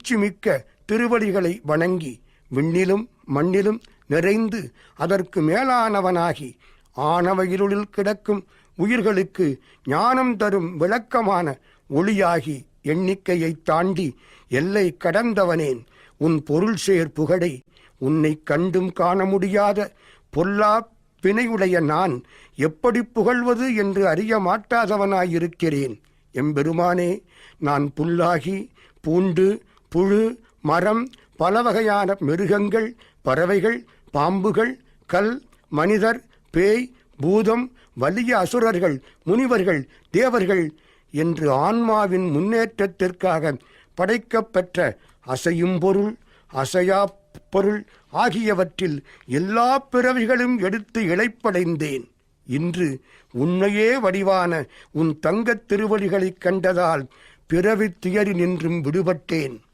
உச்சிமிக்க திருவடிகளை வணங்கி விண்ணிலும் மண்ணிலும் நிறைந்து அதற்கு மேலானவனாகி ஆணவ இருளில் கிடக்கும் உயிர்களுக்கு ஞானம் தரும் விளக்கமான ஒளியாகி எண்ணிக்கையை தாண்டி எல்லை கடந்தவனேன். உன் பொருள் சேர் புகழை உன்னை கண்டும் காண முடியாத பொல்லா பிணையுடைய நான் எப்படி புகழ்வது என்று அறிய மாட்டாதவனாயிருக்கிறேன். எம்பெருமானே, நான் புல்லாகி பூண்டு புழு மரம் பல வகையான மிருகங்கள் பறவைகள் பாம்புகள் கல் மனிதர் பேய் பூதம் வலிய அசுரர்கள் முனிவர்கள் தேவர்கள் என்று ஆன்மாவின் முன்னேற்றத்திற்காக படைக்கப்பெற்ற அசையும் பொருள் அசையா பொருள் ஆகியவற்றில் எல்லா பிறவிகளும் எடுத்து இளைப்படைந்தேன். இன்று உன்னையே வடிவான உன் தங்கத் திருவடிகளைக் கண்டதால் பிறவி துயரி நின்றும் விடுபட்டேன்.